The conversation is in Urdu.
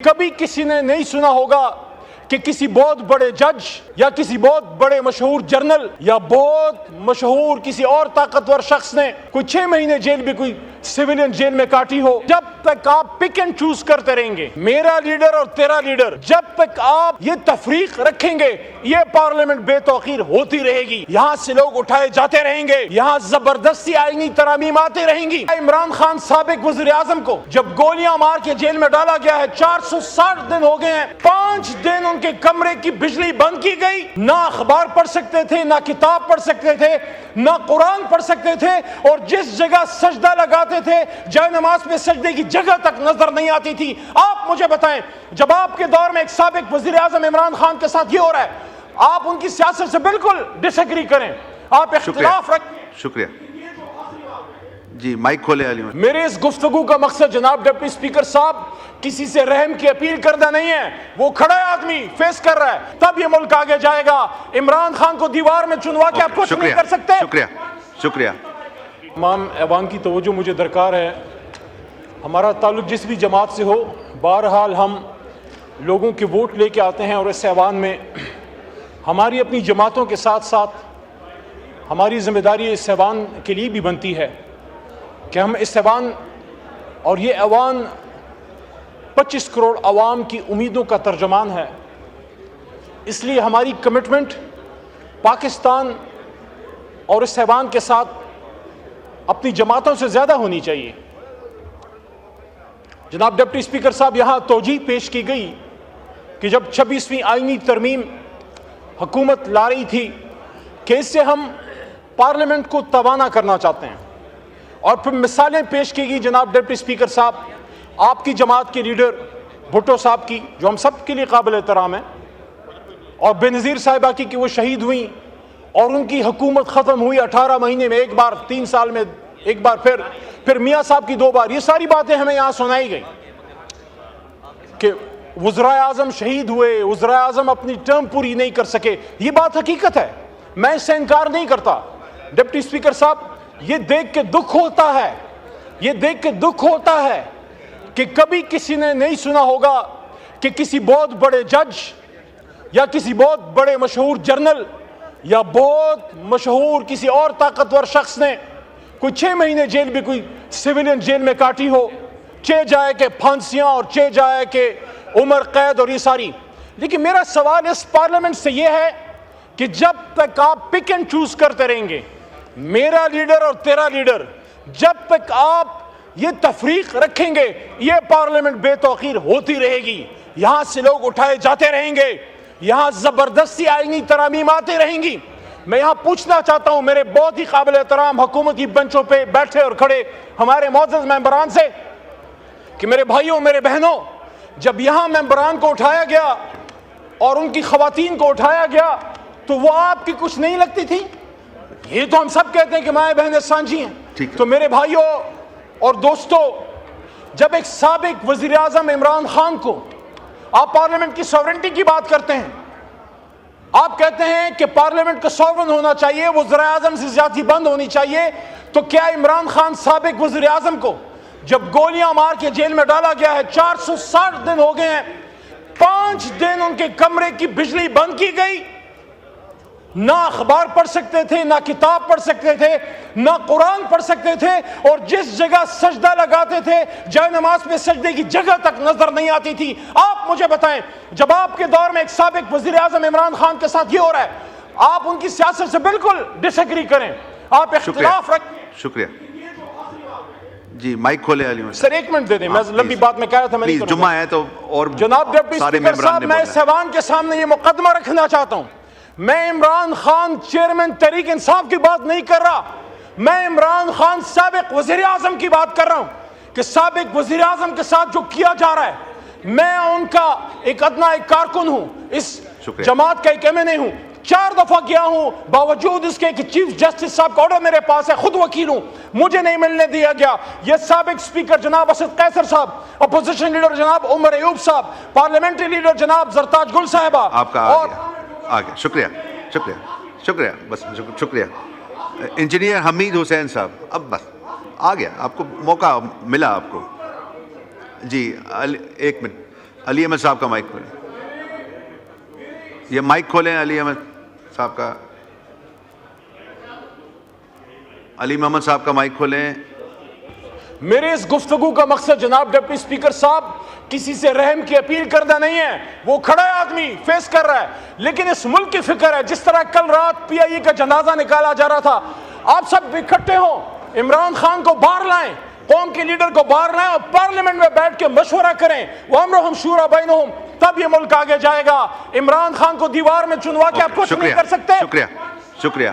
کبھی کسی نے نہیں سنا ہوگا کہ کسی بہت بڑے جج یا کسی بہت بڑے مشہور جرنل یا بہت مشہور کسی اور طاقتور شخص نے کوئی 6 مہینے جیل میں کوئی سیویلین جیل میں کاٹی ہو. جب تک آپ پک اینڈ چوز کرتے رہیں گے میرا لیڈر اور تیرا لیڈر، جب تک آپ یہ تفریق رکھیں گے یہ پارلیمنٹ بے توقیر ہوتی رہے گی. یہاں سے لوگ اٹھائے جاتے رہیں گے، یہاں زبردستی آئینی ترامیم آتے رہیں گی. عمران خان سابق وزیر اعظم کو جب گولیاں مار کے جیل میں ڈالا گیا ہے 460 دن ہو گئے ہیں، 5 دن ان کے کمرے کی بجلی بند کی گئی. نہ اخبار پڑھ سکتے تھے، نہ کتاب پڑھ سکتے تھے، نہ قرآن پڑھ سکتے تھے، اور جس جگہ سجدہ لگاتے تھے جائے نماز میں سجدے کی جگہ تک نظر نہیں آتی تھی. آپ مجھے بتائیں، جب آپ کے دور میں ایک سابق وزیر اعظم عمران خان کے ساتھ یہ ہو رہا ہے، آپ ان کی سیاست سے بالکل ڈس ایگری کریں، آپ اختلاف رکھیں. شکریہ. جی مائک کھولے علی. میرے اس گفتگو کا مقصد جناب ڈپٹی اسپیکر صاحب کسی سے رحم کی اپیل کرنا نہیں ہے. وہ کھڑا ہے آدمی، فیس کر رہا ہے، تب یہ ملک آگے جائے گا. عمران خان کو دیوار میں چنوا کے آپ کچھ نہیں کر سکتے. شکریہ. تمام ایوان کی توجہ مجھے درکار ہے. ہمارا تعلق جس بھی جماعت سے ہو، بہرحال ہم لوگوں کے ووٹ لے کے آتے ہیں، اور اس ایوان میں ہماری اپنی جماعتوں کے ساتھ ساتھ ہماری ذمہ داری اس ایوان کے لیے بھی بنتی ہے کہ ہم اس ایوان، اور یہ ایوان 25 کروڑ عوام کی امیدوں کا ترجمان ہے، اس لیے ہماری کمٹمنٹ پاکستان اور اس ایوان کے ساتھ اپنی جماعتوں سے زیادہ ہونی چاہیے. جناب ڈپٹی اسپیکر صاحب، یہاں توجیہ پیش کی گئی کہ جب 26ویں آئینی ترمیم حکومت لا رہی تھی کہ اس سے ہم پارلیمنٹ کو توانا کرنا چاہتے ہیں، اور پھر مثالیں پیش کی گئی جناب ڈپٹی اسپیکر صاحب آپ کی جماعت کے لیڈر بھٹو صاحب کی، جو ہم سب کے لیے قابل احترام ہیں، اور بے نظیر صاحبہ کی کہ وہ شہید ہوئیں اور ان کی حکومت ختم ہوئی 18 مہینے میں ایک بار، 3 سال میں ایک بار، پھر میاں صاحب کی 2 بار. یہ ساری باتیں ہمیں یہاں سنائی گئی کہ وزرائے اعظم شہید ہوئے، وزرائے اعظم اپنی ٹرم پوری نہیں کر سکے. یہ بات حقیقت ہے، میں اس سے انکار نہیں کرتا. ڈپٹی اسپیکر صاحب، یہ دیکھ کے دکھ ہوتا ہے کہ کبھی کسی نے نہیں سنا ہوگا کہ کسی بہت بڑے جج یا کسی بہت بڑے مشہور جرنل یا بہت مشہور کسی اور طاقتور شخص نے کوئی 6 مہینے جیل میں کوئی سیویلین جیل میں کاٹی ہو، 6 جائے کہ پھانسیاں اور 6 جائے کہ عمر قید اور یہ ساری. لیکن میرا سوال اس پارلیمنٹ سے یہ ہے کہ جب تک آپ پک اینڈ چوز کرتے رہیں گے میرا لیڈر اور تیرا لیڈر، جب تک آپ یہ تفریق رکھیں گے یہ پارلیمنٹ بے توقیر ہوتی رہے گی. یہاں سے لوگ اٹھائے جاتے رہیں گے، یہاں زبردستی آئینی ترامیم آتے رہیں گی. میں یہاں پوچھنا چاہتا ہوں میرے بہت ہی قابل احترام حکومتی بنچوں پہ بیٹھے اور کھڑے ہمارے معزز ممبران سے کہ میرے بھائیوں، میرے بہنوں، جب یہاں ممبران کو اٹھایا گیا اور ان کی خواتین کو اٹھایا گیا تو وہ آپ کی کچھ نہیں لگتی تھی؟ یہ تو ہم سب کہتے ہیں کہ مائیں بہنیں سانجھی ہیں. تو میرے بھائیوں اور دوستو، جب ایک سابق وزیر اعظم عمران خان کو آپ پارلیمنٹ کی سوورنٹی کی بات کرتے ہیں، آپ کہتے ہیں کہ پارلیمنٹ کا سوورن ہونا چاہیے، وزراء اعظم سے زیادتی بند ہونی چاہیے، تو کیا عمران خان سابق وزیر اعظم کو جب گولیاں مار کے جیل میں ڈالا گیا ہے 460 دن ہو گئے ہیں، 5 دن ان کے کمرے کی بجلی بند کی گئی، نہ اخبار پڑھ سکتے تھے، نہ کتاب پڑھ سکتے تھے، نہ قرآن پڑھ سکتے تھے، اور جس جگہ سجدہ لگاتے تھے جائے نماز میں سجدے کی جگہ تک نظر نہیں آتی تھی. آپ مجھے بتائیں، جب آپ کے دور میں ایک سابق وزیر اعظم عمران خان کے ساتھ یہ ہو رہا ہے، آپ ان کی سیاست سے بالکل ڈس ایگری کریں، آپ اختلاف رکھیں. شکریہ. جی مائک کھولے علی. سر 1 منٹ دے دیں، میں لمبی بات میں کہہ رہا تھا، میں نہیں کروں گا. جمعہ ہے تو اور جناب ڈپٹی اسپیکر صاحب، میں اس ایوان کے سامنے یہ مقدمہ رکھنا چاہتا ہوں، میں عمران خان چیئرمین تحریک انصاف کی بات نہیں کر رہا، میں عمران خان سابق وزیر اعظم کی بات کر رہا ہوں کہ سابق وزیر اعظم کے ساتھ جو کیا جا رہا ہے، میں ان کا ایک ادنا ایک کارکن ہوں، اس جماعت کا ایک MNA ہوں، 4 دفعہ گیا ہوں، باوجود اس کے کہ چیف جسٹس صاحب کا آرڈر میرے پاس ہے، خود وکیل ہوں، مجھے نہیں ملنے دیا گیا. یہ سابق اسپیکر جناب اسد قیصر صاحب، اپوزیشن لیڈر جناب عمر ایوب صاحب، پارلیمنٹری لیڈر جناب زرتاج گل صاحبہ، آپ کا آگے. شکریہ. بس شکریہ. انجینئر حمید حسین صاحب، اب بس آ گیا، آپ کو موقع ملا آپ کو. جی 1 منٹ. علی احمد صاحب کا مائک کھولیں. یہ مائک کھولیں علی احمد صاحب کا. علی محمد صاحب کا مائک کھولیں. میرے اس گفتگو کا مقصد جناب ڈپٹی اسپیکر صاحب کسی سے رحم کی اپیل کرنا نہیں ہے. وہ کھڑا ہے آدمی فیس کر رہا ہے, لیکن اس ملک کی فکر ہے. جس طرح کل رات پی آئی اے کا جنازہ نکالا جا رہا تھا, آپ سب اکٹھے ہوں, عمران خان کو باہر لائیں, قوم کے لیڈر کو باہر لائیں اور پارلیمنٹ میں بیٹھ کے مشورہ کریں. وَأَمْرُهُمْ شُورَىٰ بَيْنَهُمْ, تب یہ ملک آگے جائے گا. عمران خان کو دیوار میں چنوا کے آپ کچھ نہیں کر سکتے. شکریہ.